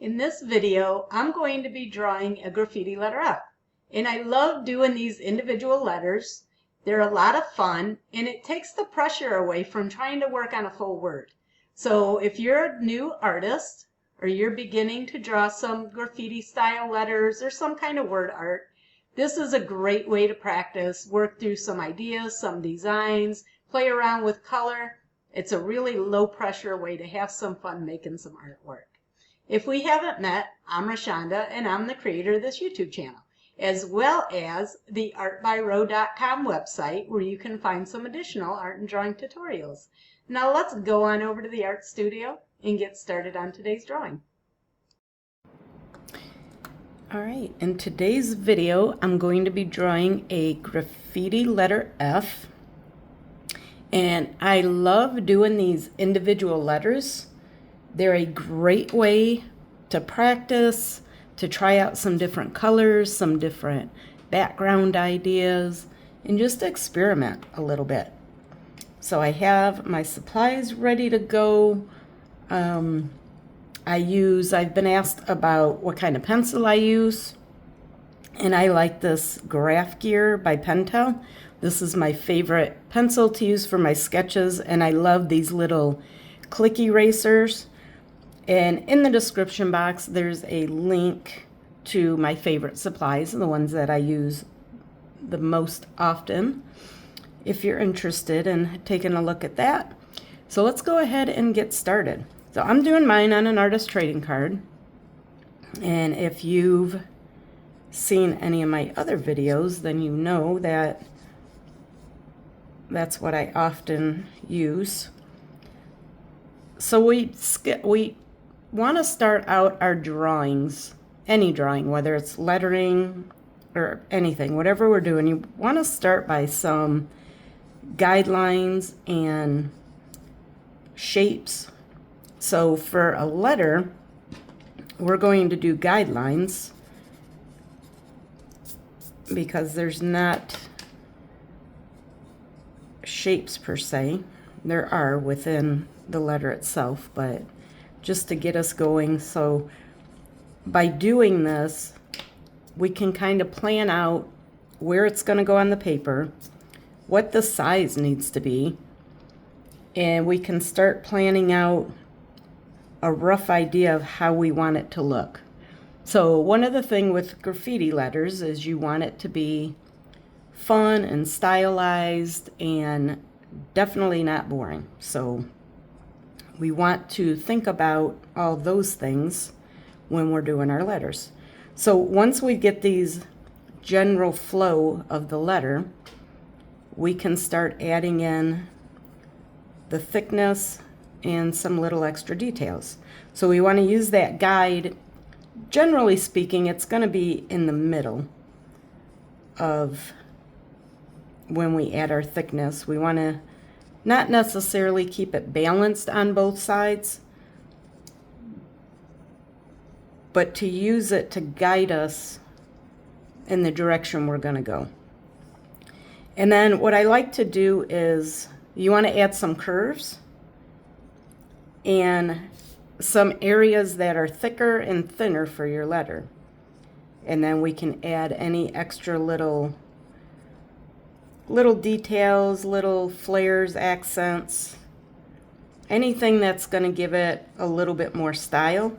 In this video, I'm going to be drawing a graffiti letter F. And I love doing these individual letters. They're a lot of fun, and it takes the pressure away from trying to work on a full word. So if you're a new artist, or you're beginning to draw some graffiti style letters or some kind of word art, this is a great way to practice, work through some ideas, some designs, play around with color. It's a really low pressure way to have some fun making some artwork. If we haven't met, I'm Rashonda, and I'm the creator of this YouTube channel, as well as the artbyro.com website, where you can find some additional art and drawing tutorials. Now let's go on over to the art studio and get started on today's drawing. All right, in today's video, I'm going to be drawing a graffiti letter F. And I love doing these individual letters. They're a great way to practice, to try out some different colors, some different background ideas, and just experiment a little bit. So I have my supplies ready to go. I've been asked about what kind of pencil I use, and I like this Graph Gear by Pentel. This is my favorite pencil to use for my sketches, and I love these little click erasers. And in the description box, there's a link to my favorite supplies, the ones that I use the most often, if you're interested in taking a look at that. So let's go ahead and get started. So I'm doing mine on an artist trading card. And if you've seen any of my other videos, then you know that that's what I often use. So we want to start out our drawings, any drawing, whether it's lettering or anything, whatever we're doing, you want to start by some guidelines and shapes. So for a letter, we're going to do guidelines because there's not shapes per se. There are within the letter itself, but just to get us going. So by doing this, we can kind of plan out where it's going to go on the paper, what the size needs to be, and we can start planning out a rough idea of how we want it to look. So one of the things with graffiti letters is you want it to be fun and stylized and definitely not boring. So we want to think about all those things when we're doing our letters. So once we get these general flow of the letter, we can start adding in the thickness and some little extra details. So we want to use that guide. Generally speaking, it's going to be in the middle of when we add our thickness. We want to not necessarily keep it balanced on both sides, but to use it to guide us in the direction we're going to go. And then what I like to do is you want to add some curves and some areas that are thicker and thinner for your letter. And then we can add any extra little details, little flares, accents, anything that's going to give it a little bit more style.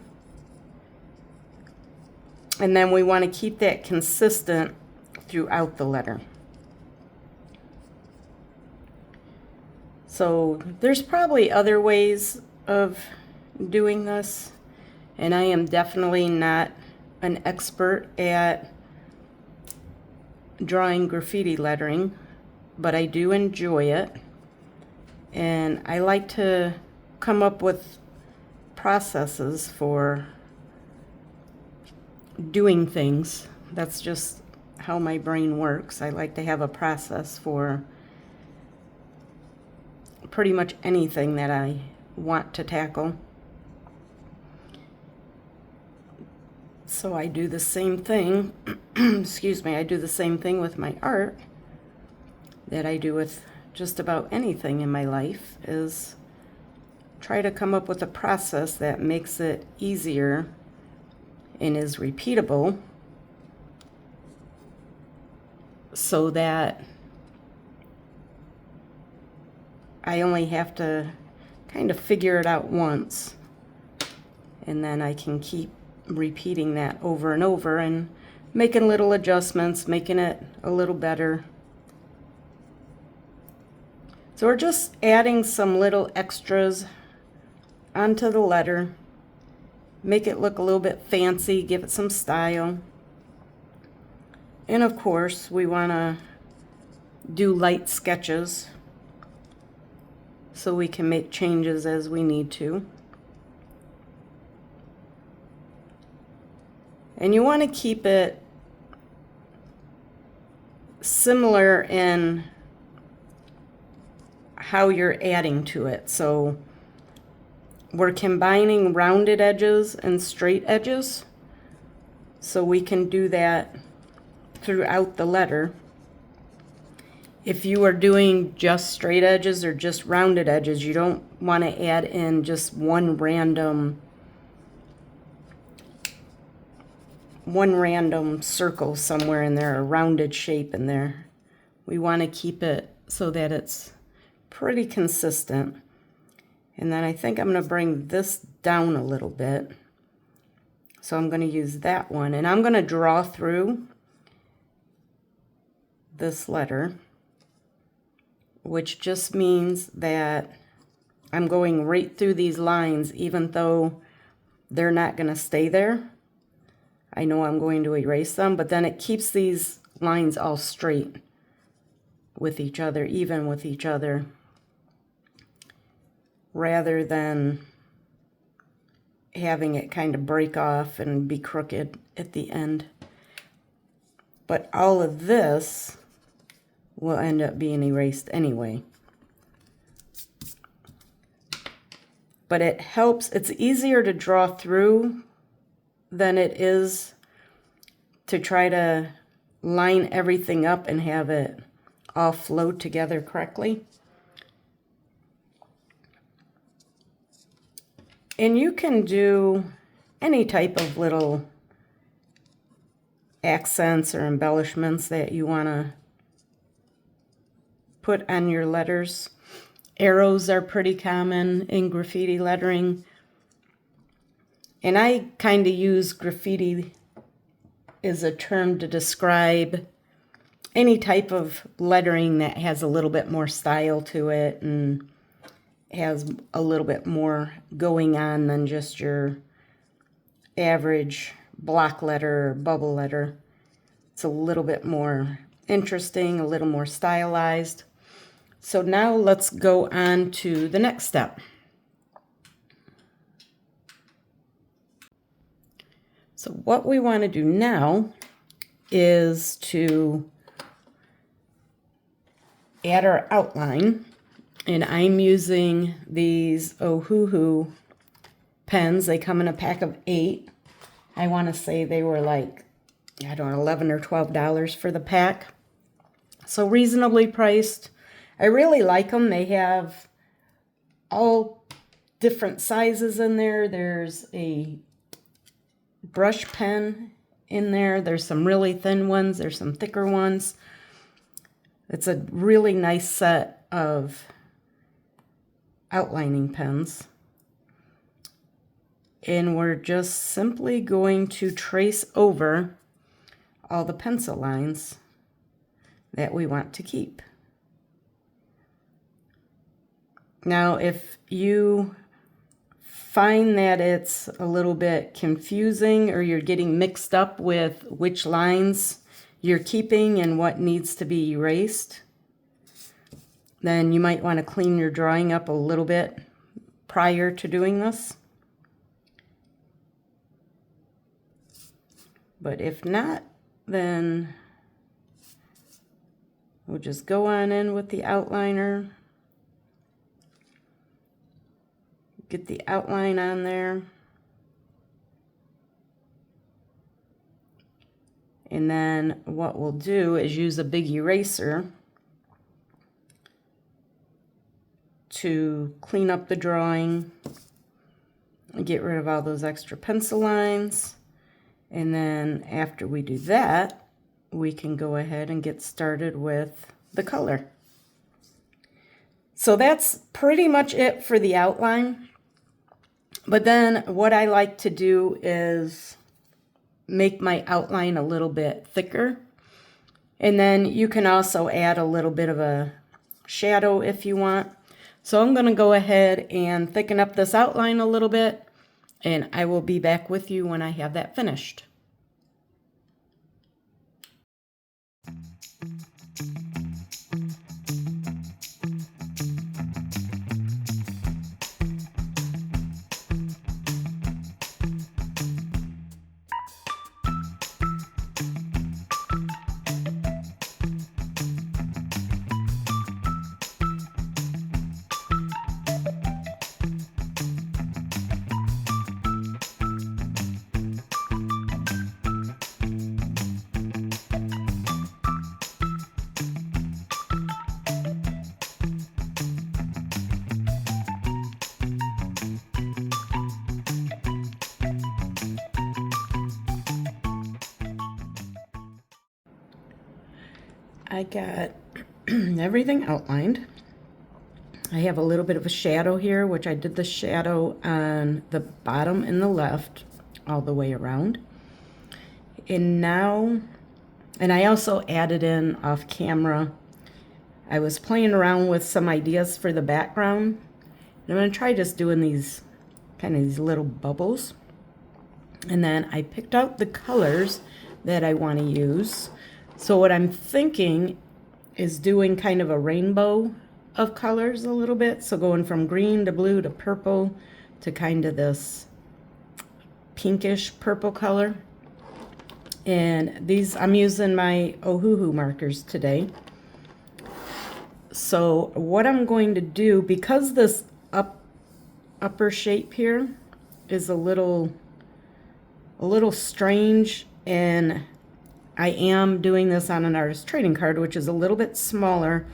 And then we want to keep that consistent throughout the letter. So there's probably other ways of doing this, and I am definitely not an expert at drawing graffiti lettering, but I do enjoy it, and I like to come up with processes for doing things. That's just how my brain works. I like to have a process for pretty much anything that I want to tackle. So I do the same thing, excuse me, I do the same thing with my art that I do with just about anything in my life, is try to come up with a process that makes it easier and is repeatable, so that I only have to kind of figure it out once, and then I can keep repeating that over and over and making little adjustments, making it a little better. So we're just adding some little extras onto the letter, make it look a little bit fancy, give it some style. And of course, we want to do light sketches so we can make changes as we need to. And you want to keep it similar in how you're adding to it. So we're combining rounded edges and straight edges, so we can do that throughout the letter. If you are doing just straight edges or just rounded edges, you don't want to add in just one random circle somewhere in there, a rounded shape in there. We want to keep it so that it's pretty consistent. And then I think I'm going to bring this down a little bit. So I'm going to use that one, and I'm going to draw through this letter, which just means that I'm going right through these lines, even though they're not going to stay there. I know I'm going to erase them, but then it keeps these lines all straight with each other, even with each other, rather than having it kind of break off and be crooked at the end. But all of this will end up being erased anyway. But it helps, it's easier to draw through than it is to try to line everything up and have it all flow together correctly. And you can do any type of little accents or embellishments that you want to put on your letters. Arrows are pretty common in graffiti lettering. And I kind of use graffiti as a term to describe any type of lettering that has a little bit more style to it and has a little bit more going on than just your average block letter or bubble letter. It's a little bit more interesting, a little more stylized. So now let's go on to the next step. So what we want to do now is to add our outline, and I'm using these Ohuhu pens. They come in a pack of 8. I want to say they were like, I don't know, $11 or $12 for the pack. So reasonably priced. I really like them. They have all different sizes in there. There's a brush pen in there. There's some really thin ones. There's some thicker ones. It's a really nice set of outlining pens. And we're just simply going to trace over all the pencil lines that we want to keep. Now, if you find that it's a little bit confusing or you're getting mixed up with which lines you're keeping and what needs to be erased, then you might want to clean your drawing up a little bit prior to doing this. But if not, then we'll just go on in with the outliner. Get the outline on there. And then what we'll do is use a big eraser to clean up the drawing and get rid of all those extra pencil lines. And then after we do that, we can go ahead and get started with the color. So that's pretty much it for the outline. But then what I like to do is make my outline a little bit thicker. And then you can also add a little bit of a shadow if you want. So I'm going to go ahead and thicken up this outline a little bit, and I will be back with you when I have that finished. I got everything outlined. I have a little bit of a shadow here, which I did the shadow on the bottom and the left all the way around. And now, and I also added in off camera, I was playing around with some ideas for the background. And I'm going to try just doing these kind of these little bubbles. And then I picked out the colors that I want to use. So what I'm thinking is doing kind of a rainbow of colors a little bit. So going from green to blue to purple to kind of this pinkish purple color. And these, I'm using my Ohuhu markers today. So what I'm going to do, because this upper shape here is a little strange, and I am doing this on an artist trading card, which is a little bit smaller,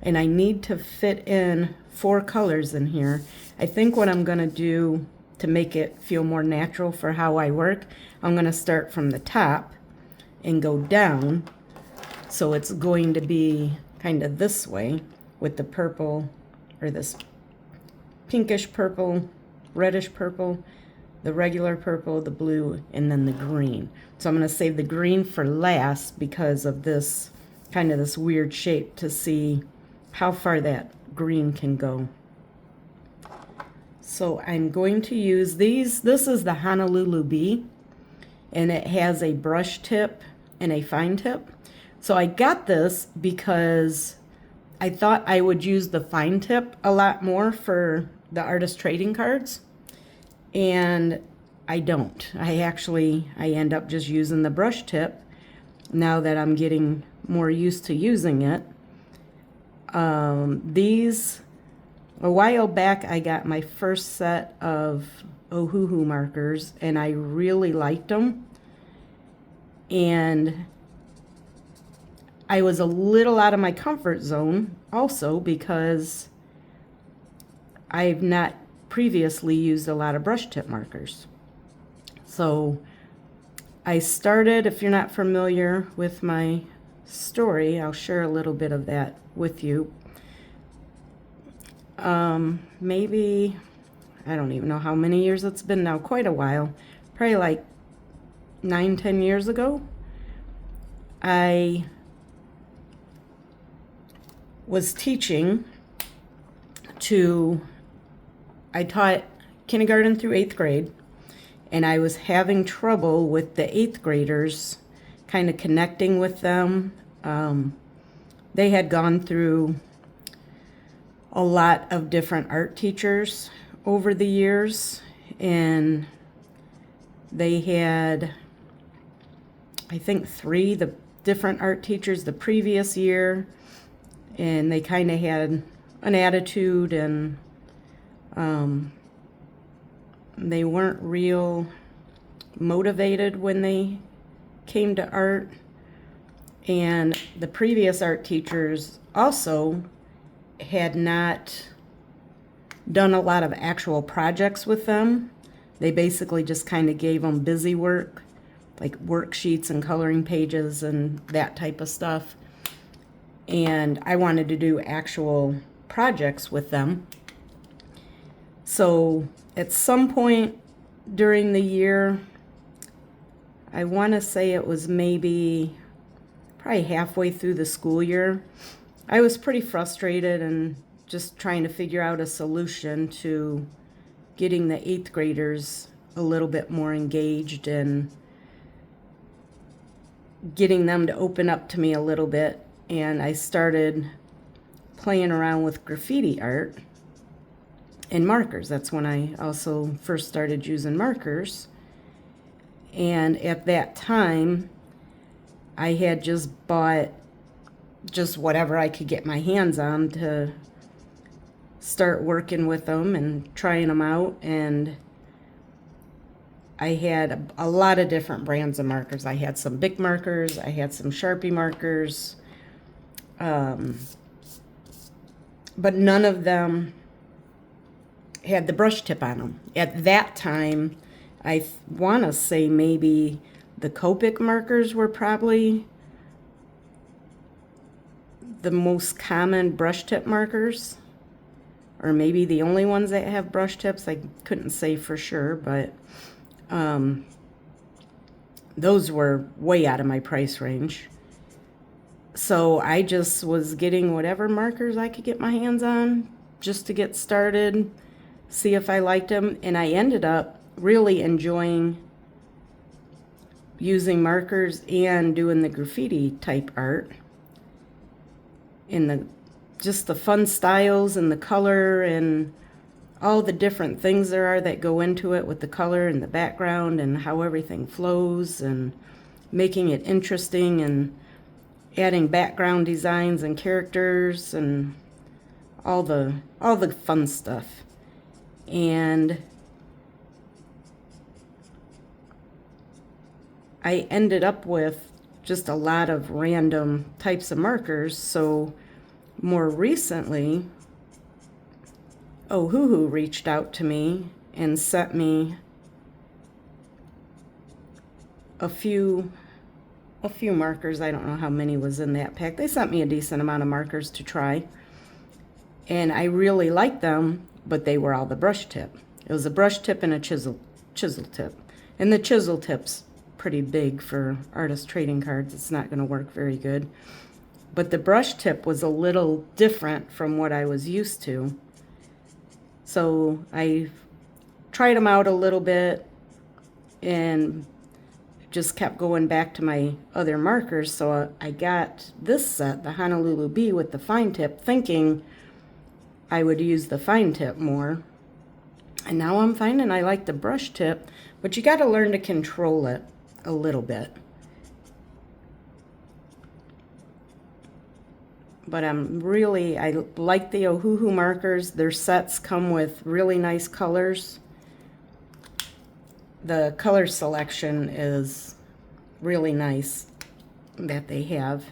and I need to fit in 4 colors in here. I think what I'm going to do to make it feel more natural for how I work, I'm going to start from the top and go down. So it's going to be kind of this way with the purple, or this pinkish purple, reddish purple, the regular purple, the blue, and then the green. So I'm going to save the green for last because of this kind of this weird shape, to see how far that green can go. So I'm going to use these. This is the Honolulu Bee, and it has a brush tip and a fine tip. So I got this because I thought I would use the fine tip a lot more for the artist trading cards. And I don't. I end up just using the brush tip now that I'm getting more used to using it. These, a while back, I got my first set of Ohuhu markers, and I really liked them. And I was a little out of my comfort zone also because I've not previously used a lot of brush tip markers. So I started, if you're not familiar with my story, I'll share a little bit of that with you. Maybe, I don't even know how many years it's been now, quite a while, probably like 9-10 years ago, I was teaching I taught kindergarten through 8th grade, and I was having trouble with the 8th graders, kind of connecting with them. They had gone through a lot of different art teachers over the years, and they had, I think, 3 the different art teachers the previous year, and they kind of had an attitude, and they weren't real motivated when they came to art. And the previous art teachers also had not done a lot of actual projects with them. They basically just kind of gave them busy work like worksheets and coloring pages and that type of stuff. And I wanted to do actual projects with them. So at some point during the year, I want to say it was maybe probably halfway through the school year, I was pretty frustrated and just trying to figure out a solution to getting the 8th graders a little bit more engaged and getting them to open up to me a little bit. And I started playing around with graffiti art and markers. That's when I also first started using markers. And at that time, I had just bought just whatever I could get my hands on to start working with them and trying them out. And I had a lot of different brands of markers. I had some Bic markers, I had some Sharpie markers, but none of them had the brush tip on them. At that time, I want to say maybe the Copic markers were probably the most common brush tip markers, or maybe the only ones that have brush tips. I couldn't say for sure, but those were way out of my price range. So I just was getting whatever markers I could get my hands on just to get started, see if I liked them. And I ended up really enjoying using markers and doing the graffiti type art. And just the fun styles and the color and all the different things there are that go into it with the color and the background and how everything flows and making it interesting and adding background designs and characters and all the fun stuff. And I ended up with just a lot of random types of markers. So more recently, Ohuhu reached out to me and sent me a few markers. I don't know how many was in that pack. They sent me a decent amount of markers to try, and I really liked them, but they were all the brush tip. It was a brush tip and a chisel tip, and the chisel tip's pretty big for artist trading cards. It's not going to work very good. But the brush tip was a little different from what I was used to. So I tried them out a little bit and just kept going back to my other markers. So I got this set, the Honolulu Bee with the fine tip, thinking I would use the fine tip more. And now I'm finding I like the brush tip, but you got to learn to control it a little bit. But I like the Ohuhu markers. Their sets come with really nice colors. The color selection is really nice that they have.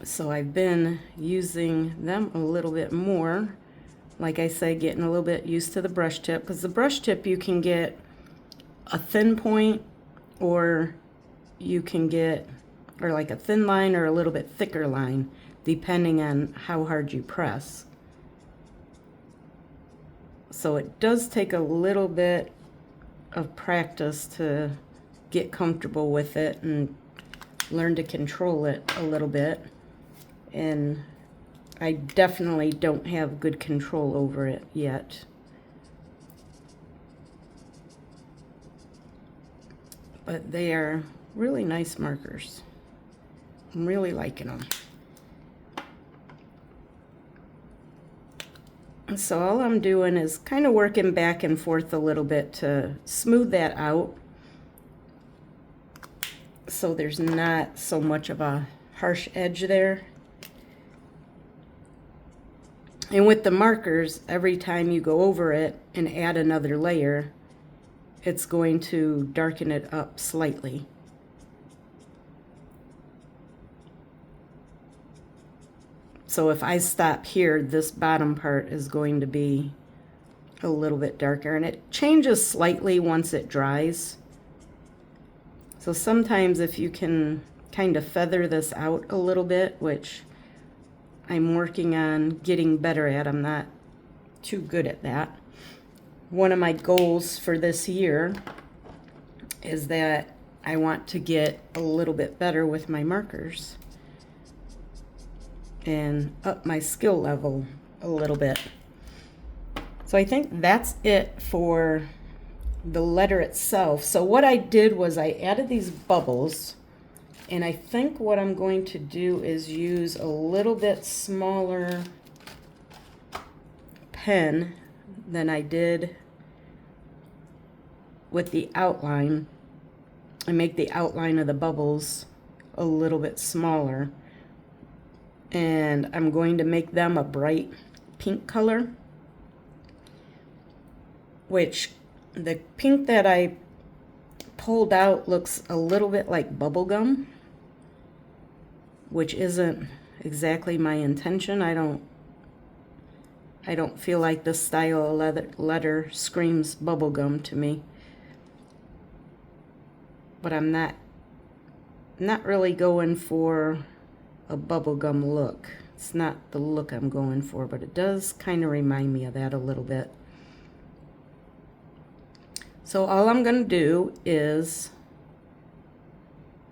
So I've been using them a little bit more. Like I said, getting a little bit used to the brush tip, because the brush tip you can get a thin point, or you can get like a thin line or a little bit thicker line, depending on how hard you press. So it does take a little bit of practice to get comfortable with it and learn to control it a little bit. And I definitely don't have good control over it yet. But they are really nice markers. I'm really liking them. So all I'm doing is kind of working back and forth a little bit to smooth that out, so there's not so much of a harsh edge there. And with the markers, every time you go over it and add another layer, it's going to darken it up slightly. So if I stop here, this bottom part is going to be a little bit darker, and it changes slightly once it dries. So sometimes if you can kind of feather this out a little bit, which I'm working on getting better at, I'm not too good at that. One of my goals for this year is that I want to get a little bit better with my markers and up my skill level a little bit. So I think that's it for the letter itself. So what I did was I added these bubbles, and I think what I'm going to do is use a little bit smaller pen than I did with the outline. I make the outline of the bubbles a little bit smaller, and I'm going to make them a bright pink color, which the pink that I pulled out looks a little bit like bubble gum, which isn't exactly my intention. I don't feel like this style of letter screams bubble gum to me. But I'm not really going for a bubblegum look. It's not the look I'm going for, but it does kind of remind me of that a little bit. So all I'm going to do is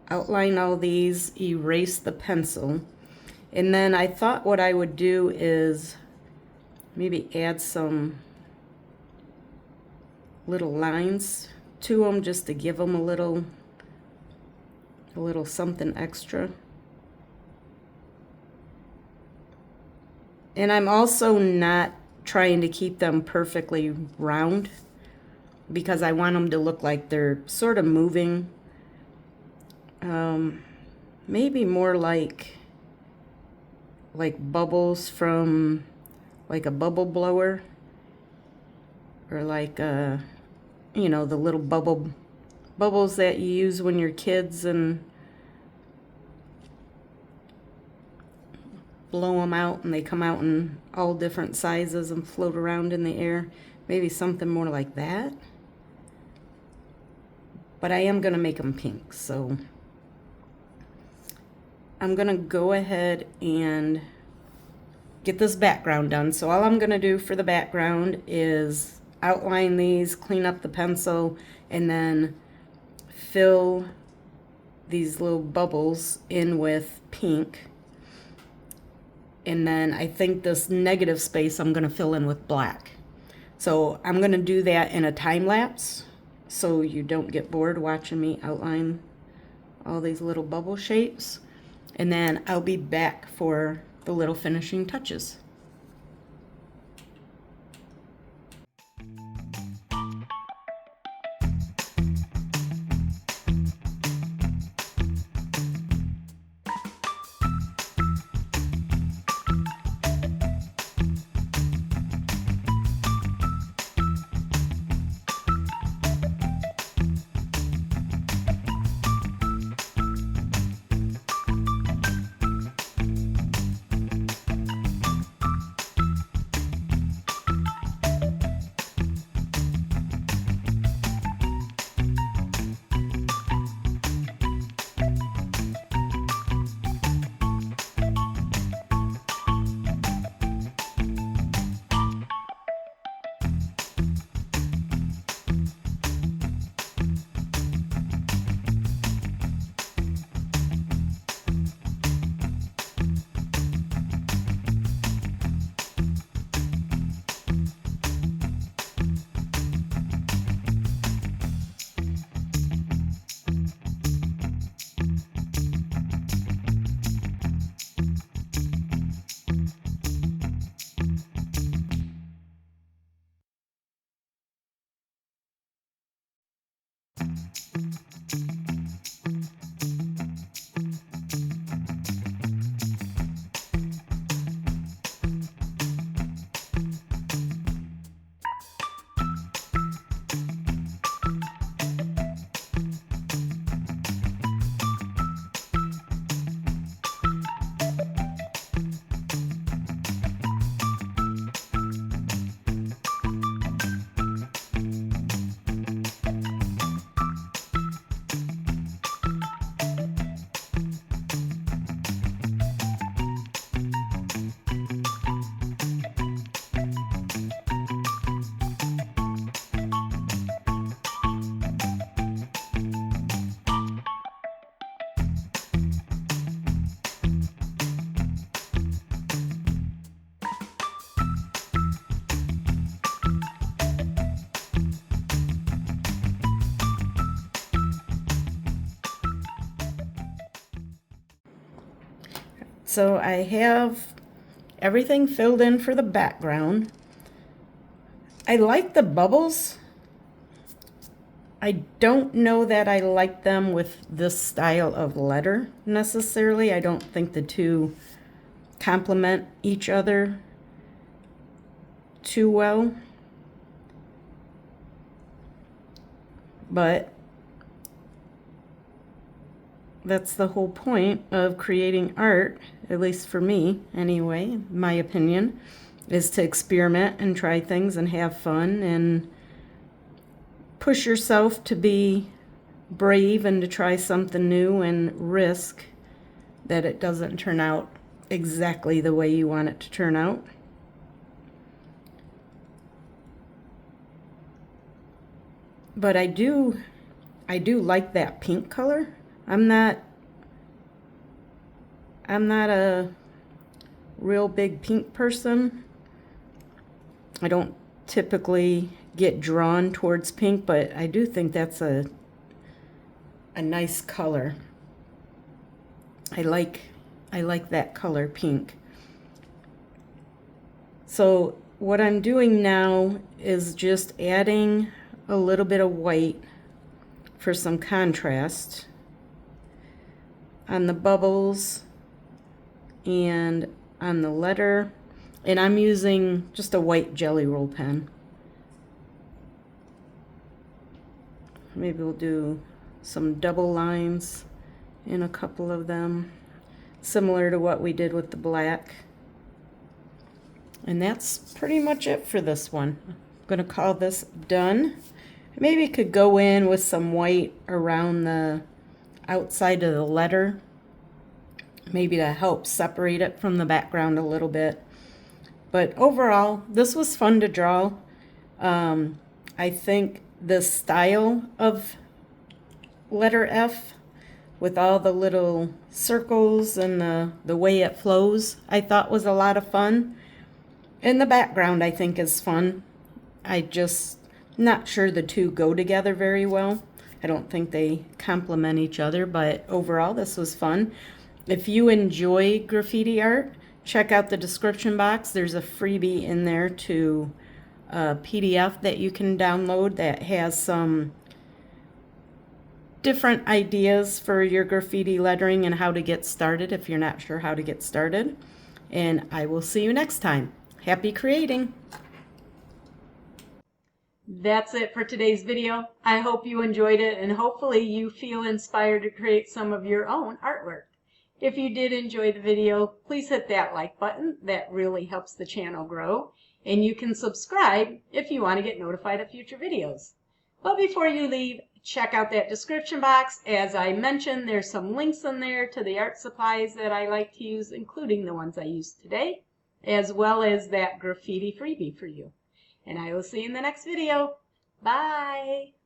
outline all these, erase the pencil, and then I thought what I would do is maybe add some little lines to them just to give them a little something extra. And I'm also not trying to keep them perfectly round because I want them to look like they're sort of moving. Maybe more like bubbles from like a bubble blower, or like you know, the little bubbles that you use when you're kids and blow them out and they come out in all different sizes and float around in the air. Maybe something more like that. But I am going to make them pink, so I'm going to go ahead and get this background done. So all I'm going to do for the background is outline these, clean up the pencil, and then fill these little bubbles in with pink. And then I think this negative space I'm going to fill in with black. So I'm going to do that in a time lapse so you don't get bored watching me outline all these little bubble shapes. And then I'll be back for the little finishing touches. so I have everything filled in for the background. I like the bubbles. I don't know that I like them with this style of letter necessarily. I don't think the two complement each other too well. But that's the whole point of creating art, at least for me anyway, my opinion, is to experiment and try things and have fun and push yourself to be brave and to try something new and risk that it doesn't turn out exactly the way you want it to turn out. But I do like that pink color. I'm not a real big pink person. I don't typically get drawn towards pink, but I do think that's a nice color. I like that color, pink. So what I'm doing now is just adding a little bit of white for some contrast on the bubbles and on the letter, and I'm using just a white Jelly Roll pen. Maybe we'll do some double lines in a couple of them, similar to what we did with the black. And that's pretty much it for this one. I'm going to call this done. Maybe could go in with some white around the outside of the letter, maybe to help separate it from the background a little bit. But overall, this was fun to draw. I think the style of letter F with all the little circles and the way it flows, I thought was a lot of fun. And the background I think is fun. I just not sure the two go together very well. I don't think they complement each other, but overall this was fun. If you enjoy graffiti art, check out the description box. There's a freebie in there to a PDF that you can download that has some different ideas for your graffiti lettering and how to get started if you're not sure how to get started. And I will see you next time. Happy creating! That's it for today's video. I hope you enjoyed it and hopefully you feel inspired to create some of your own artwork. If you did enjoy the video, please hit that like button. That really helps the channel grow. And you can subscribe if you want to get notified of future videos. But before you leave, check out that description box. As I mentioned, there's some links in there to the art supplies that I like to use, including the ones I used today, as well as that graffiti freebie for you. And I will see you in the next video. Bye!